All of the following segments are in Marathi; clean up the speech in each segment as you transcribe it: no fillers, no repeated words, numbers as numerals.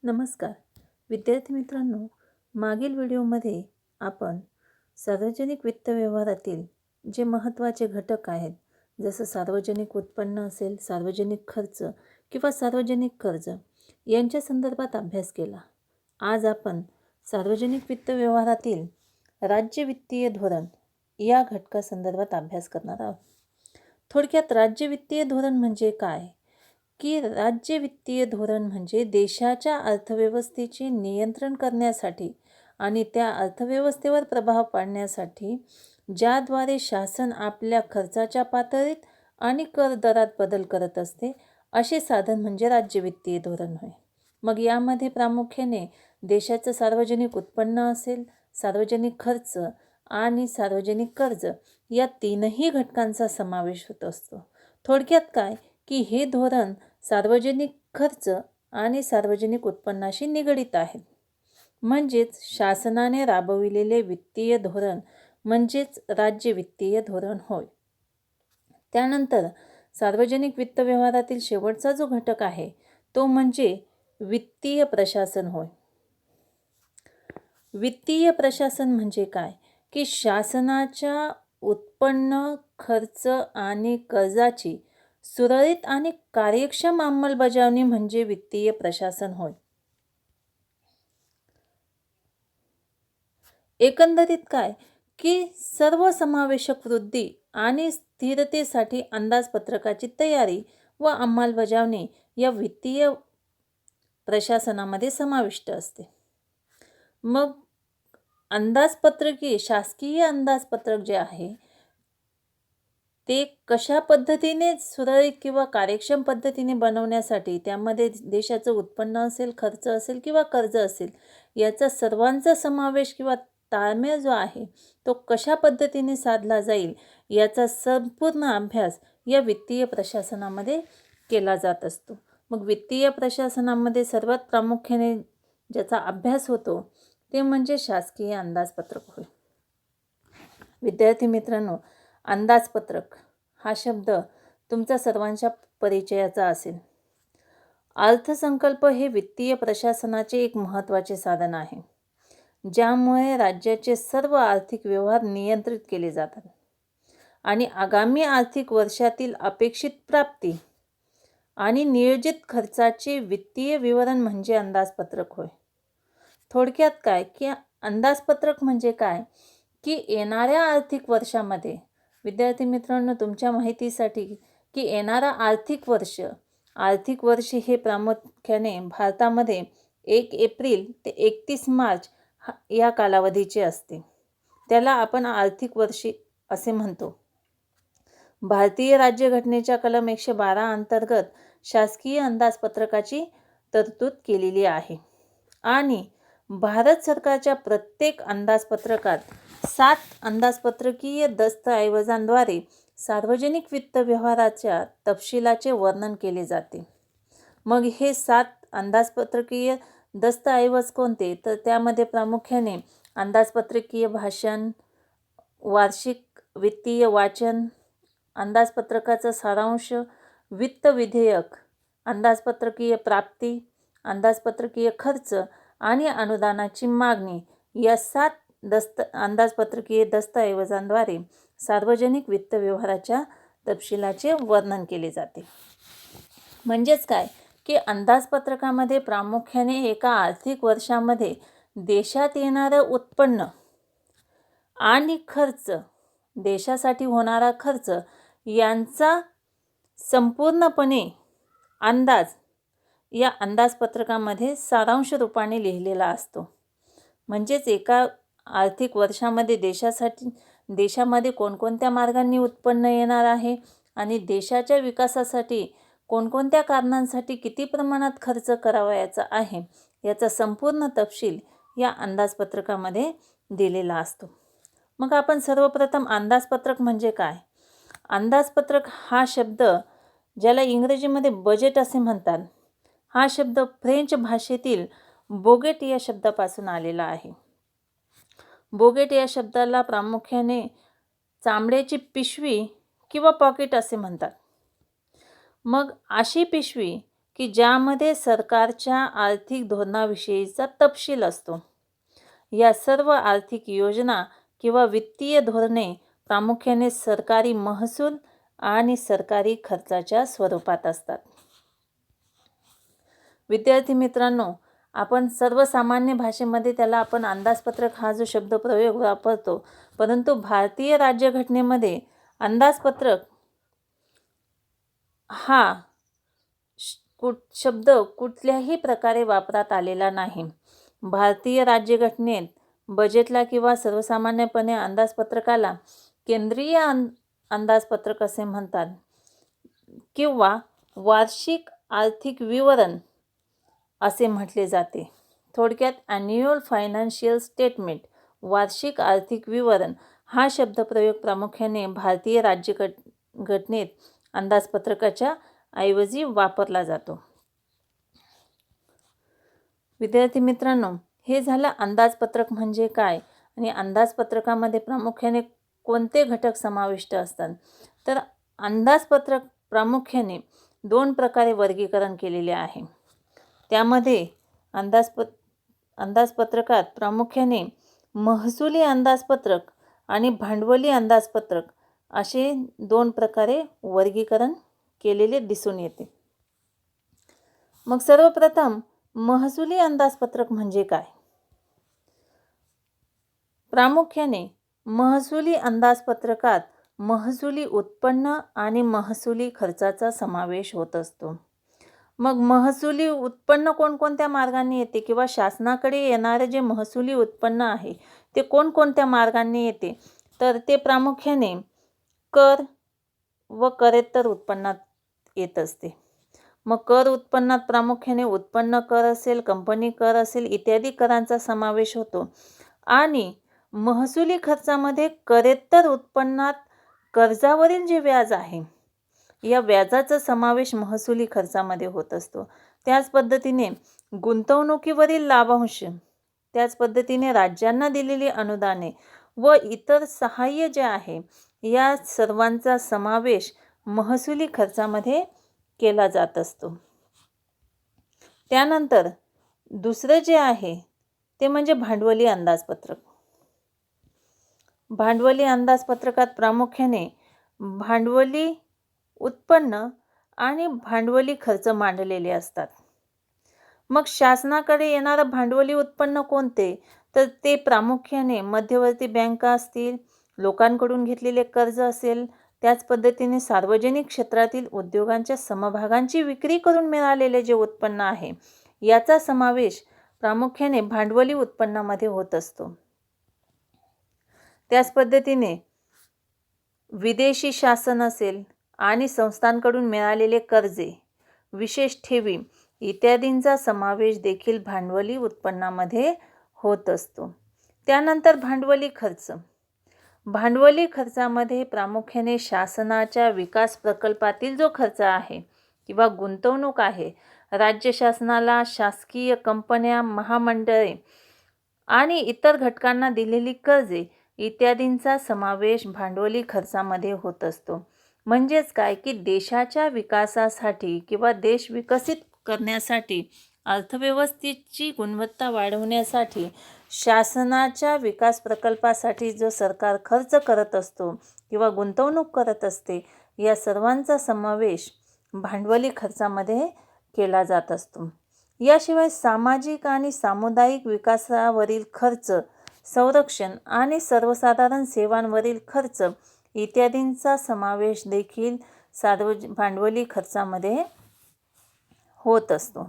नमस्कार विद्यार्थी मित्रांनो, मागील व्हिडिओमध्ये आपण सार्वजनिक वित्त व्यवहारातील जे महत्त्वाचे घटक आहेत, जसं सार्वजनिक उत्पन्न असेल, सार्वजनिक खर्च किंवा सार्वजनिक कर्ज यांच्या संदर्भात अभ्यास केला. आज आपण सार्वजनिक वित्त व्यवहारातील राज्य वित्तीय धोरण या घटकासंदर्भात अभ्यास करणार आहोत. थोडक्यात राज्य वित्तीय धोरण म्हणजे काय? की राज्य वित्तीय धोरण म्हणजे देशाच्या अर्थव्यवस्थेचे नियंत्रण करण्यासाठी आणि त्या अर्थव्यवस्थेवर प्रभाव पाडण्यासाठी ज्याद्वारे शासन आपल्या खर्चाच्या पातळीत आणि कर दरात बदल करत असते, असे साधन म्हणजे राज्य वित्तीय धोरण होय. मग यामध्ये प्रामुख्याने देशाचं सार्वजनिक उत्पन्न असेल, सार्वजनिक खर्च आणि सार्वजनिक कर्ज या तीनही घटकांचा समावेश होत असतो. थोडक्यात काय की हे धोरण सार्वजनिक खर्च आणि सार्वजनिक उत्पन्नाशी निगडित आहेत. म्हणजेच शासनाने राबविलेले वित्तीय धोरण म्हणजेच राज्य वित्तीय धोरण होय. त्यानंतर सार्वजनिक वित्त व्यवहारातील शेवटचा जो घटक आहे तो म्हणजे वित्तीय प्रशासन होय. वित्तीय प्रशासन म्हणजे काय की शासनाच्या उत्पन्न, खर्च आणि कर्जाची सुरळीत आणि कार्यक्षम अंमलबजावणी म्हणजे वित्तीय प्रशासन होय. एकंदरीत काय की सर्वसमावेशक वृद्धी आणि स्थिरतेसाठी अंदाजपत्रकाची तयारी व अंमलबजावणी या वित्तीय प्रशासनामध्ये समाविष्ट असते. मग अंदाजपत्रकीय शासकीय अंदाजपत्रक जे आहे ते कशा पद्धतीने सुरळीत किंवा कार्यक्षम पद्धतीने बनवण्यासाठी त्यामध्ये देशाचं उत्पन्न असेल, खर्च असेल किंवा कर्ज असेल याचा सर्वांचा समावेश किंवा ताळमेळ जो आहे तो कशा पद्धतीने साधला जाईल याचा संपूर्ण अभ्यास या वित्तीय प्रशासनामध्ये केला जात असतो. मग वित्तीय प्रशासनामध्ये सर्वात प्रामुख्याने ज्याचा अभ्यास होतो ते म्हणजे शासकीय अंदाजपत्रक होय. विद्यार्थी मित्रांनो, अंदाजपत्रक हा शब्द तुमचा सर्वांच्या परिचयाचा असेल. अर्थसंकल्प हे वित्तीय प्रशासनाचे एक महत्त्वाचे साधन आहे, ज्यामुळे राज्याचे सर्व आर्थिक व्यवहार नियंत्रित केले जातात आणि आगामी आर्थिक वर्षातील अपेक्षित प्राप्ती आणि नियोजित खर्चाचे वित्तीय विवरण म्हणजे अंदाजपत्रक होय. थोडक्यात काय की अंदाजपत्रक म्हणजे काय की येणाऱ्या आर्थिक वर्षामध्ये विद्यार्थी मित्रांनो, तुमच्या माहितीसाठी की येणारा आर्थिक वर्ष हे प्रामुख्याने भारतामध्ये 1 एप्रिल ते 31 मार्च या कालावधीचे असते. त्याला आपण आर्थिक वर्ष असे म्हणतो. भारतीय राज्यघटनेच्या कलम 112 अंतर्गत शासकीय अंदाजपत्रकाची तरतूद केलेली आहे आणि भारत सरकारच्या प्रत्येक अंदाजपत्रकात 7 अंदाजपत्रकीय दस्तऐवजांद्वारे सार्वजनिक वित्त व्यवहाराच्या तपशिलाचे वर्णन केले जाते. मग हे 7 अंदाजपत्रकीय दस्तऐवज कोणते? तर त्यामध्ये प्रामुख्याने अंदाजपत्रकीय भाषण, वार्षिक वित्तीय वाचन, अंदाजपत्रकाचा सारांश, वित्त विधेयक, अंदाजपत्रकीय प्राप्ती, अंदाजपत्रकीय खर्च आणि अनुदानाची मागणी या 7 अंदाजपत्रकीय दस्तऐवजांद्वारे सार्वजनिक वित्त व्यवहाराच्या तपशिलाचे वर्णन केले जाते. म्हणजेच काय की अंदाजपत्रकामध्ये प्रामुख्याने एका आर्थिक वर्षामध्ये देशात येणारं उत्पन्न आणि खर्च, देशासाठी होणारा खर्च यांचा संपूर्णपणे अंदाज या अंदाजपत्रकामध्ये सारांश रूपाने लिहिलेला असतो. म्हणजेच एका आर्थिक वर्षामध्ये देशामध्ये कोणकोणत्या मार्गांनी उत्पन्न येणार आहे आणि देशाच्या विकासासाठी कोणकोणत्या कारणांसाठी किती प्रमाणात खर्च करावयाचा आहे याचा संपूर्ण तपशील या अंदाजपत्रकामध्ये दिलेला असतो. मग आपण सर्वप्रथम अंदाजपत्रक म्हणजे काय? अंदाजपत्रक हा शब्द, ज्याला इंग्रजीमध्ये बजेट असे म्हणतात, हा शब्द फ्रेंच भाषेतील बोगेट या शब्दापासून आलेला आहे. बोगेट या शब्दाला प्रामुख्याने चामड्याची पिशवी किंवा पॉकेट असे म्हणतात. मग अशी पिशवी की ज्यामध्ये सरकारच्या आर्थिक धोरणाविषयीचा तपशील असतो. या सर्व आर्थिक योजना किंवा वित्तीय धोरणे प्रामुख्याने सरकारी महसूल आणि सरकारी खर्चाच्या स्वरूपात असतात. विद्यार्थी मित्रांनो, आपण सर्वसामान्य भाषेमध्ये त्याला आपण अंदाजपत्रक हा जो शब्दप्रयोग वापरतो, परंतु भारतीय राज्यघटनेमध्ये अंदाजपत्रक हा शब्द कुठल्याही प्रकारे वापरात आलेला नाही. भारतीय राज्यघटनेत बजेटला किंवा सर्वसामान्यपणे अंदाजपत्रकाला केंद्रीय अंदाजपत्रक असे म्हणतात किंवा वार्षिक आर्थिक विवरण असे म्हटले जाते. थोडक्यात ॲन्युअल फायनान्शियल स्टेटमेंट, वार्षिक आर्थिक विवरण हा शब्दप्रयोग प्रामुख्याने भारतीय राज्यघटनेत अंदाजपत्रकाच्या ऐवजी वापरला जातो. विद्यार्थी मित्रांनो, हे झालं अंदाजपत्रक म्हणजे काय आणि अंदाजपत्रकामध्ये प्रामुख्याने कोणते घटक समाविष्ट असतात. तर अंदाजपत्रक प्रामुख्याने 2 प्रकारे वर्गीकरण केलेले आहे. त्यामध्ये अंदाजपत्रकात प्रामुख्याने महसुली अंदाजपत्रक आणि भांडवली अंदाजपत्रक असे 2 प्रकारे वर्गीकरण केलेले दिसून येते. मग सर्वप्रथम महसुली अंदाजपत्रक म्हणजे काय? प्रामुख्याने महसुली अंदाजपत्रकात महसुली उत्पन्न आणि महसुली खर्चाचा समावेश होत असतो. मग महसुली उत्पन्न कोणकोणत्या मार्गाने येते किंवा शासनाकडे येणारे जे महसुली उत्पन्न आहे ते कोणकोणत्या मार्गाने येते? तर ते प्रामुख्याने कर व करेत्तर उत्पन्नात येत असते. मग कर उत्पन्नात प्रामुख्याने उत्पन्न कर असेल, कंपनी कर असेल इत्यादी करांचा समावेश होतो. आणि महसुली खर्चामध्ये करेत्तर उत्पन्नात कर्जावरील जे व्याज आहे या व्याजाचा समावेश महसुली खर्चामध्ये होत असतो. त्याच पद्धतीने गुंतवणुकीवरील लाभांश, त्याच पद्धतीने राज्यांना दिलेली अनुदाने व इतर सहाय्य जे आहे या सर्वांचा समावेश महसुली खर्चामध्ये केला जात असतो. त्यानंतर दुसरं जे आहे ते म्हणजे भांडवली अंदाजपत्रक. भांडवली अंदाजपत्रकात प्रामुख्याने भांडवली उत्पन्न आणि भांडवली खर्च मांडलेले असतात. मग शासनाकडे येणारं भांडवली उत्पन्न कोणते? तर ते प्रामुख्याने मध्यवर्ती बँका असतील, लोकांकडून घेतलेले कर्ज असेल, त्याच पद्धतीने सार्वजनिक क्षेत्रातील उद्योगांच्या समभागांची विक्री करून मिळालेले जे उत्पन्न आहे याचा समावेश प्रामुख्याने भांडवली उत्पन्नामध्ये होत असतो. त्याच पद्धतीने विदेशी शासन असेल आणि संस्थांकडून मिळालेले कर्जे, विशेष ठेवी इत्यादींचा समावेश देखील भांडवली उत्पन्नामध्ये होत असतो. त्यानंतर भांडवली खर्च. भांडवली खर्चामध्ये प्रामुख्याने शासनाच्या विकास प्रकल्पातील जो खर्च आहे किंवा गुंतवणूक आहे, राज्य शासनाला शासकीय कंपन्या, महामंडळे आणि इतर घटकांना दिलेली कर्जे इत्यादींचा समावेश भांडवली खर्चामध्ये होत असतो. म्हणजेच काय की देशाच्या विकासासाठी किंवा देश विकसित करण्यासाठी, अर्थव्यवस्थेची गुणवत्ता वाढवण्यासाठी शासनाच्या विकास प्रकल्पासाठी जो सरकार खर्च करत असतो किंवा गुंतवणूक करत असते या सर्वांचा समावेश भांडवली खर्चामध्ये केला जात असतो. याशिवाय सामाजिक आणि सामुदायिक विकासावरील खर्च, संरक्षण आणि सर्वसाधारण सेवांवरील खर्च इत्यादींचा समावेश देखील भांडवली खर्चामध्ये होत असतो.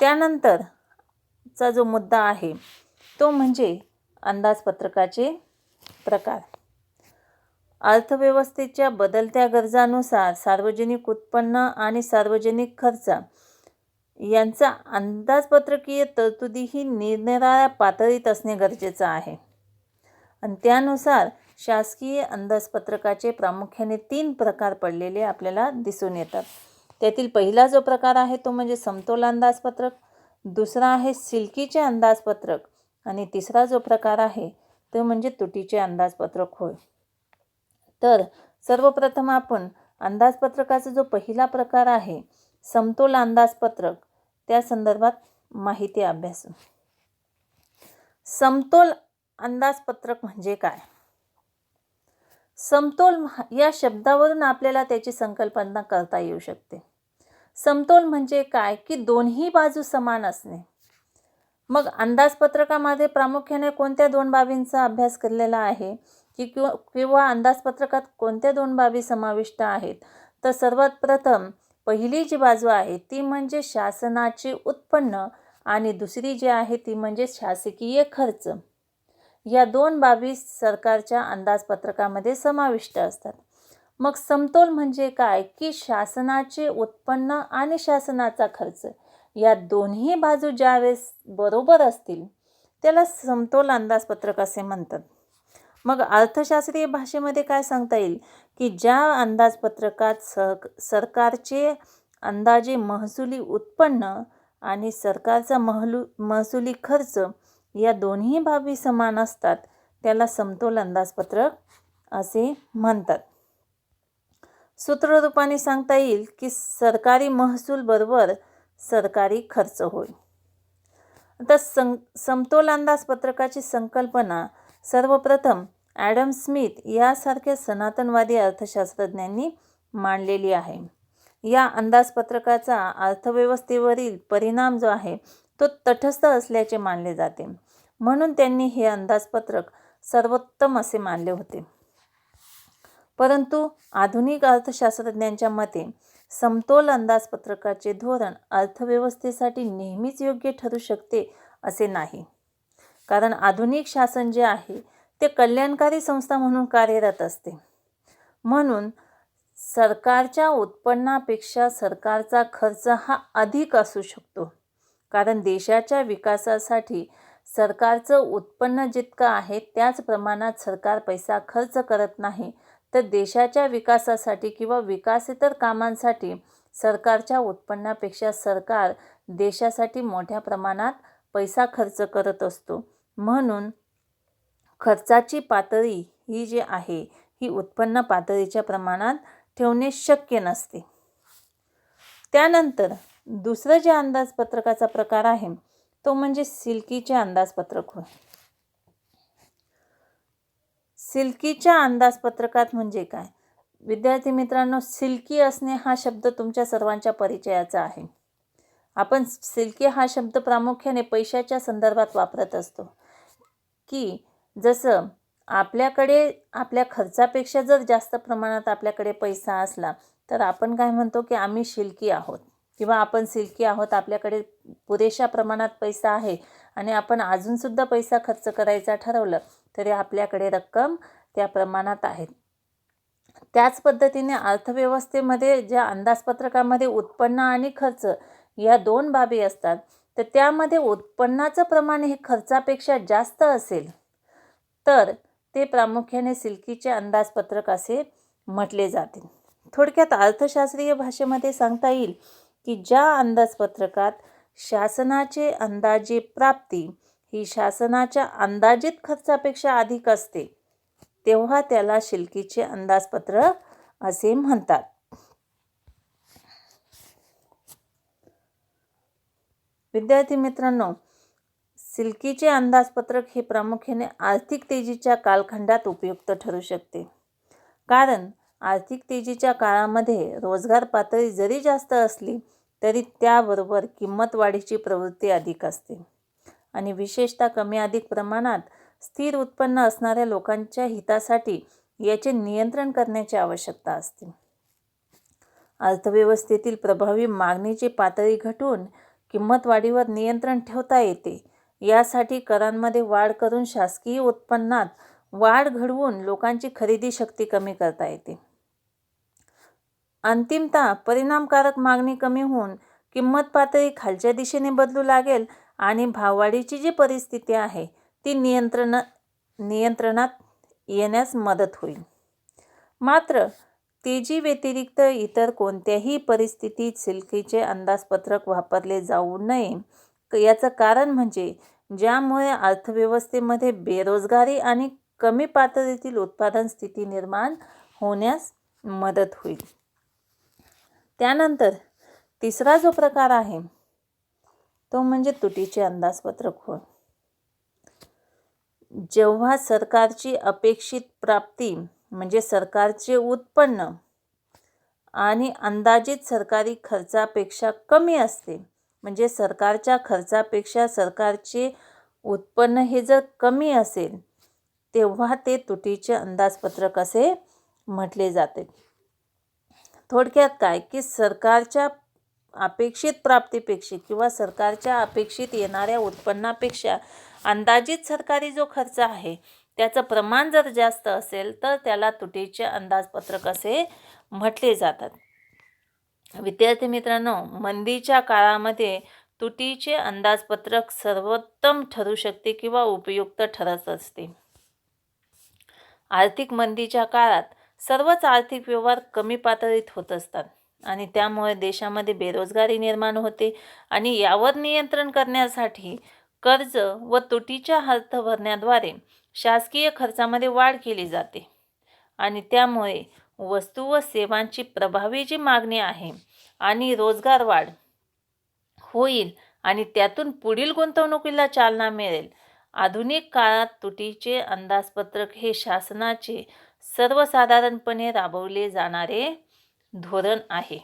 त्यानंतरचा जो मुद्दा आहे तो म्हणजे अंदाजपत्रकाचे प्रकार. अर्थव्यवस्थेच्या बदलत्या गरजांनुसार सार्वजनिक उत्पन्न आणि सार्वजनिक खर्च यांचा अंदाजपत्रकीय तरतुदी ही निरनिराळ्या पातळीत असणे गरजेचं आहे. आणि त्यानुसार शासकीय अंदाजपत्रकाचे प्रामुख्याने 3 प्रकार पडलेले आपल्याला दिसून येतात. त्यातील पहिला जो प्रकार आहे तो म्हणजे समतोल अंदाजपत्रक, दुसरा आहे सिल्कीचे अंदाजपत्रक आणि तिसरा जो प्रकार आहे तो म्हणजे तुटीचे अंदाजपत्रक होय. तर सर्वप्रथम आपण अंदाजपत्रकाचा जो पहिला प्रकार आहे समतोल अंदाजपत्रक त्या संदर्भात माहिती अभ्यासू. समतोल अंदाजपत्रक म्हणजे काय? समतोल या शब्दावरून आपल्याला त्याची संकल्पना करता येऊ शकते. समतोल म्हणजे काय की दोन्ही बाजू समान असणे. मग अंदाजपत्रकामध्ये प्रामुख्याने कोणत्या दोन बाबींचा अभ्यास केलेला आहे किंवा अंदाजपत्रकात कोणत्या दोन बाबी समाविष्ट आहेत? तर सर्वात प्रथम पहिली जी बाजू आहे ती म्हणजे शासनाचे उत्पन्न आणि दुसरी जी आहे ती म्हणजे शासकीय खर्च. या दोन बाबी सरकारच्या अंदाजपत्रकामध्ये समाविष्ट असतात. मग समतोल म्हणजे काय की शासनाचे उत्पन्न आणि शासनाचा खर्च या दोन्ही बाजू ज्यावेळेस बरोबर असतील त्याला समतोल अंदाजपत्रक असे म्हणतात. मग अर्थशास्त्रीय भाषेमध्ये काय सांगता येईल की ज्या अंदाजपत्रकात सरकारचे अंदाजे महसुली उत्पन्न आणि सरकारचा महसुली खर्च या दोन्ही बाबी समान असतात त्याला समतोल अंदाजपत्रक असे म्हणतात. सूत्ररूपाने सांगता येईल की सरकारी महसूल बरोबर सरकारी खर्च होय. आता समतोल अंदाजपत्रकाची संकल्पना सर्वप्रथम ॲडम स्मिथ यासारख्या सनातनवादी अर्थशास्त्रज्ञांनी मांडलेली आहे. या अंदाजपत्रकाचा अर्थव्यवस्थेवरील परिणाम जो आहे तो तटस्थ असल्याचे मानले जाते. म्हणून त्यांनी हे अंदाजपत्रक सर्वोत्तम असे मानले होते. परंतु आधुनिक अर्थशास्त्रज्ञांच्या मते समतोल अंदाजपत्रकाचे धोरण अर्थव्यवस्थेसाठी नेहमीच योग्य ठरू शकते असे नाही. कारण आधुनिक शासन जे आहे ते कल्याणकारी संस्था म्हणून कार्यरत असते. म्हणून सरकारच्या उत्पन्नापेक्षा सरकारचा खर्च हा अधिक असू शकतो. कारण देशाच्या विकासासाठी सरकारचं उत्पन्न जितकं आहे त्याच प्रमाणात सरकार पैसा खर्च करत नाही, तर देशाच्या विकासासाठी किंवा विकासेतर कामांसाठी सरकारच्या उत्पन्नापेक्षा सरकार देशासाठी मोठ्या प्रमाणात पैसा खर्च करत असतो. म्हणून खर्चाची पातळी ही जी आहे ही उत्पन्न पातळीच्या प्रमाणात ठेवणे शक्य नसते. त्यानंतर दुसरं जे अंदाजपत्रकाचा प्रकार आहे तो म्हणजे सिल्कीचे अंदाजपत्रक होय. सिल्कीच्या अंदाजपत्रकात म्हणजे काय? विद्यार्थी मित्रांनो, सिल्की असणे हा शब्द तुमच्या सर्वांच्या परिचयाचा आहे. आपण सिल्की हा शब्द प्रामुख्याने पैशाच्या संदर्भात वापरत असतो की जसं आपल्याकडे आपल्या खर्चापेक्षा जर जास्त प्रमाणात आपल्याकडे पैसा असला तर आपण काय म्हणतो की आम्ही सिल्की आहोत किंवा आपण सिल्की आहोत. आपल्याकडे पुरेशा प्रमाणात पैसा आहे आणि आपण अजूनसुद्धा पैसा खर्च करायचा ठरवलं तरी आपल्याकडे रक्कम त्या प्रमाणात आहे. त्याच पद्धतीने अर्थव्यवस्थेमध्ये ज्या अंदाजपत्रकामध्ये उत्पन्न आणि खर्च या दोन बाबी असतात तर त्यामध्ये उत्पन्नाचं प्रमाण हे खर्चापेक्षा जास्त असेल तर ते प्रामुख्याने सिल्कीचे अंदाजपत्रक असे म्हटले जाते. थोडक्यात अर्थशास्त्रीय भाषेमध्ये सांगता येईल की ज्या अंदाजपत्रकात शासनाचे अंदाजे प्राप्ती ही शासनाच्या अंदाजित खर्चापेक्षा अधिक असते तेव्हा त्याला सिल्कीचे अंदाजपत्रक असे म्हणतात. विद्यार्थी मित्रांनो, सिल्कीचे अंदाजपत्रक हे प्रामुख्याने आर्थिक तेजीच्या कालखंडात उपयुक्त ठरू शकते. कारण आर्थिक तेजीच्या काळामध्ये रोजगार पातळी जरी जास्त असली तरी त्याबरोबर किंमत वाढीची प्रवृत्ती अधिक असते आणि विशेषतः कमी अधिक प्रमाणात स्थिर उत्पन्न असणाऱ्या लोकांच्या हितासाठी याचे नियंत्रण करण्याची आवश्यकता असते. अर्थव्यवस्थेतील प्रभावी मागणीची पातळी घटवून किंमत वाढीवर नियंत्रण ठेवता येते. यासाठी करांमध्ये वाढ करून शासकीय उत्पन्नात वाढ घडवून लोकांची खरेदी शक्ती कमी करता येते. अंतिमतः परिणामकारक मागणी कमी होऊन किंमत पातळी खालच्या दिशेने बदलू लागेल आणि भाववाढीची जी परिस्थिती आहे ती नियंत्रणात येण्यास मदत होईल. मात्र तेजी व्यतिरिक्त इतर कोणत्याही परिस्थितीत सिल्कीचे अंदाजपत्रक वापरले जाऊ नये. याचं कारण म्हणजे ज्यामुळे अर्थव्यवस्थेमध्ये बेरोजगारी आणि कमी पातळीतील उत्पादन स्थिती निर्माण होण्यास मदत होईल. त्यानंतर तिसरा जो प्रकार आहे तो म्हणजे तुटीचे अंदाजपत्रक होय. जेव्हा सरकारची अपेक्षित प्राप्ती म्हणजे सरकारचे उत्पन्न आणि अंदाजित सरकारी खर्चापेक्षा कमी असते, म्हणजे सरकारच्या खर्चापेक्षा सरकारचे उत्पन्न हे जर कमी असेल तेव्हा ते तुटीचे अंदाजपत्रक असे म्हटले जाते. थोडक्यात काय की सरकारच्या अपेक्षित प्राप्तीपेक्षा किंवा सरकारच्या अपेक्षित येणाऱ्या उत्पन्नापेक्षा अंदाजित सरकारी जो खर्च आहे त्याचं प्रमाण जर जास्त असेल तर त्याला तुटीचे अंदाजपत्रक असे म्हटले जातात. विद्यार्थी मित्रांनो, मंदीच्या काळामध्ये तुटीचे अंदाजपत्रक सर्वोत्तम ठरू शकते किंवा उपयुक्त ठरत असते. आर्थिक मंदीच्या काळात सर्वच आर्थिक व्यवहार कमी पातळीत होत असतात आणि त्यामुळे देशामध्ये बेरोजगारी निर्माण होते आणि यावर नियंत्रण करण्यासाठी कर्ज व तुटीच्या अर्थ भरण्याद्वारे शासकीय खर्चामध्ये वाढ केली जाते आणि त्यामुळे वस्तू व सेवांची प्रभावी जी मागणी आहे आणि रोजगार वाढ होईल आणि त्यातून पुढील गुंतवणुकीला चालना मिळेल. आधुनिक काळात तुटीचे अंदाजपत्रक हे शासनाचे सर्वसाधारणपणे राबवले जाणारे धोरण आहे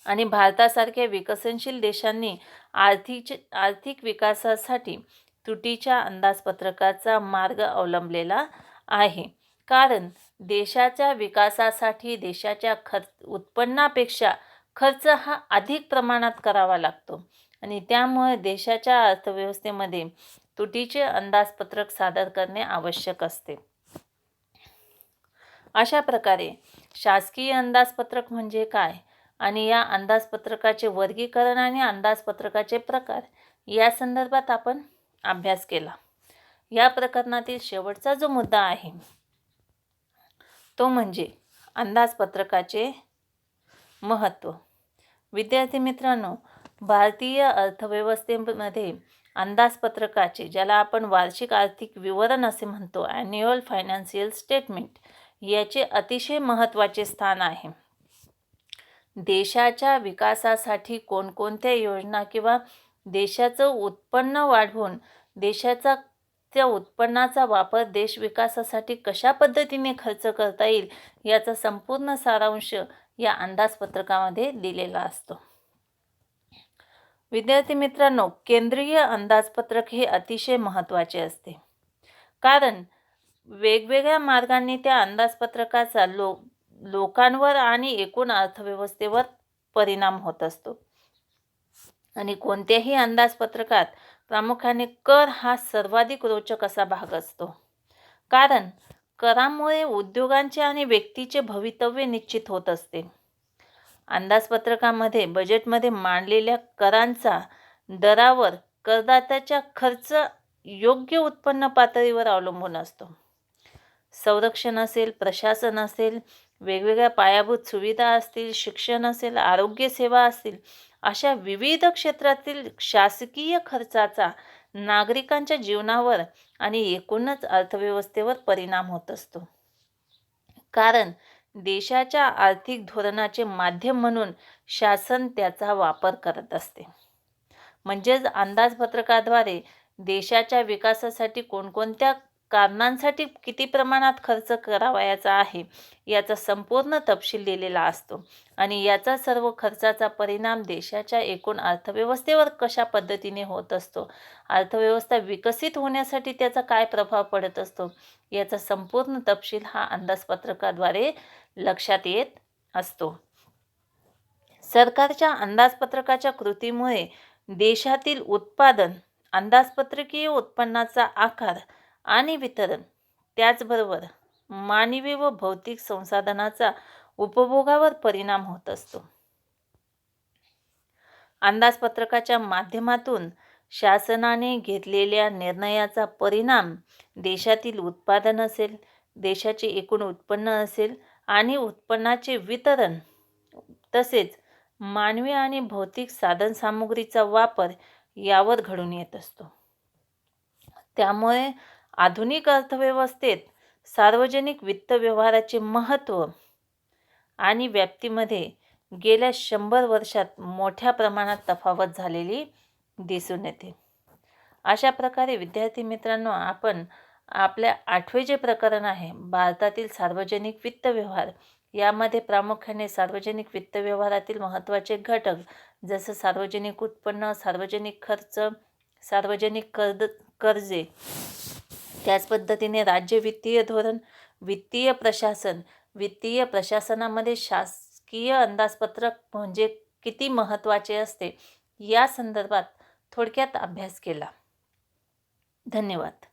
आणि भारतासारख्या विकसनशील देशांनी आर्थिक विकासासाठी तुटीच्या अंदाजपत्रकाचा मार्ग अवलंबलेला आहे. कारण देशाच्या विकासासाठी देशाच्या उत्पन्नापेक्षा खर्च हा अधिक प्रमाणात करावा लागतो आणि त्यामुळे देशाच्या अर्थव्यवस्थेमध्ये तुटीचे अंदाजपत्रक सादर करणे आवश्यक असते. अशा प्रकारे शासकीय अंदाजपत्रक म्हणजे काय आणि या अंदाजपत्रकाचे वर्गीकरण आणि अंदाजपत्रकाचे प्रकार या संदर्भात आपण अभ्यास केला. या प्रकरणातील शेवटचा जो मुद्दा आहे तो म्हणजे अंदाजपत्रकाचे महत्त्व. विद्यार्थी मित्रांनो, भारतीय अर्थव्यवस्थेमध्ये अंदाजपत्रकाचे, ज्याला आपण वार्षिक आर्थिक विवरण असे म्हणतो, ॲन्युअल फायनान्शियल स्टेटमेंट, याचे अतिशय महत्त्वाचे स्थान आहे. देशाच्या विकासासाठी कोणकोणत्या योजना किंवा देशाचं उत्पन्न वाढवून त्या उत्पन्नाचा वापर देश विकासासाठी कशा पद्धतीने खर्च करता येईल याचा संपूर्ण सारांश या अंदाजपत्रकामध्ये दिलेला असतो. विद्यार्थी मित्रांनो, केंद्रीय अंदाजपत्रक हे अतिशय महत्त्वाचे असते कारण वेगवेगळ्या मार्गांनी त्या अंदाजपत्रकाचा लोकांवर आणि एकूण अर्थव्यवस्थेवर परिणाम होत असतो आणि कोणत्याही अंदाजपत्रकात प्रामुख्याने कर हा सर्वाधिक रोचक असा भाग असतो. कारण करामुळे उद्योगांचे आणि व्यक्तीचे भवितव्य निश्चित होत असते. अंदाजपत्रकामध्ये बजेटमध्ये मांडलेल्या करांचा दरावर करदात्याचा खर्च योग्य उत्पन्न पातळीवर अवलंबून असतो. संरक्षण असेल, प्रशासन असेल, वेगवेगळ्या पायाभूत सुविधा असतील, शिक्षण असेल, आरोग्य सेवा असतील, अशा विविध क्षेत्रातील शासकीय खर्चाचा नागरिकांच्या जीवनावर आणि एकूणच अर्थव्यवस्थेवर परिणाम होत असतो. कारण देशाच्या आर्थिक धोरणाचे माध्यम म्हणून शासन त्याचा वापर करत असते. म्हणजेच अंदाजपत्रकाद्वारे देशाच्या विकासासाठी कोणकोणत्या कारणांसाठी किती प्रमाणात खर्च करावयाचा आहे याचा संपूर्ण तपशील दिलेला असतो आणि याचा सर्व खर्चाचा परिणाम देशाच्या एकूण अर्थव्यवस्थेवर कशा पद्धतीने होत असतो, अर्थव्यवस्था विकसित होण्यासाठी त्याचा काय प्रभाव पडत असतो याचा संपूर्ण तपशील हा अंदाजपत्रकाद्वारे लक्षात येत असतो. सरकारच्या अंदाजपत्रकाच्या कृतीमुळे देशातील उत्पादन, अंदाजपत्रकीय उत्पन्नाचा आकार आणि वितरण, त्याचबरोबर मानवी व भौतिक संसाधनाचा उपभोगावर परिणाम होत असतो. अंदाजपत्रकाच्या माध्यमातून शासनाने घेतलेल्या निर्णयाचा परिणाम देशातील उत्पादन असेल, देशाचे एकूण उत्पन्न असेल आणि उत्पन्नाचे वितरण, तसेच मानवी आणि भौतिक साधनसामुग्रीचा वापर यावर घडून येत असतो. त्यामुळे आधुनिक अर्थव्यवस्थेत सार्वजनिक वित्त व्यवहाराचे महत्त्व आणि व्याप्तीमध्ये गेल्या 100 वर्षात मोठ्या प्रमाणात तफावत झालेली दिसून येते. अशा प्रकारे विद्यार्थी मित्रांनो, आपण आपल्या 8वे जे प्रकरण आहे भारतातील सार्वजनिक वित्त व्यवहार, यामध्ये प्रामुख्याने सार्वजनिक वित्त व्यवहारातील महत्त्वाचे घटक जसं सार्वजनिक उत्पन्न, सार्वजनिक खर्च, सार्वजनिक कर्जे, त्याच पद्धतीने राज्य वित्तीय धोरण, वित्तीय प्रशासन, वित्तीय प्रशासनामध्ये शासकीय अंदाजपत्रक म्हणजे किती महत्त्वाचे असते, या संदर्भात थोडक्यात अभ्यास केला. धन्यवाद.